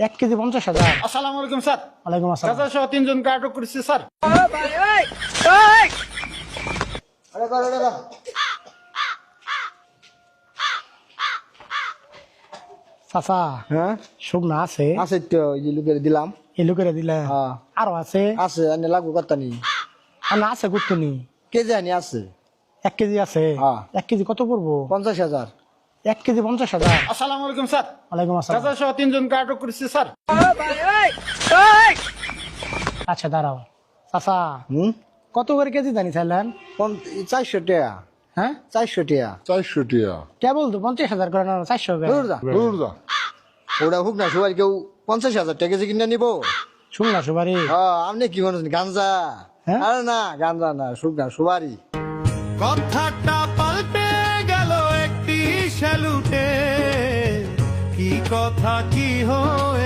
1 KG 50,000। আসসালামু আলাইকুম sir. ওয়ালাইকুম আসসালাম। চাচা সহ 3 জনকে আটক করেছি স্যার। চাচা হ্যাঁ শুকনা আছে? আছে তো ওই যে লোকের দিলাম। এই লোকেরা দিলে হ্যাঁ আরো আছে? আছে আনে লাগু কথা নি আর না আছে কুত্তুনি? কে জানি আছে 1 কেজি আছে? হ্যাঁ। 1 কেজি কত পড়বো? 50,000। 1 কেজি 50,000। আসসালামু আলাইকুম স্যার। ওয়ালাইকুম আসসালাম। চাচা সহ 3 জনকে আটক করেছি স্যার। আচ্ছা দাঁড়াও চাচা, কত করে কেজি জানি চাইলেন? 400 টাকা। হ্যাঁ 400 টাকা। 400 টাকা। কেবল তো 50,000 করে না 400 করে? দূর যা। দূর যা। ওরা হোক না সবাই কেউ 50,000 টাকা কেজি কিনে নিবো। শুকনা সুপারি? হ্যাঁ আপনি কি বলেন গাঞ্জা? হ্যাঁ? আরে না গাঞ্জা না শুকনা সুপারি। কথাটা পাল্টে গেল একটি স্যালুটে, কি কথা কি হয়ে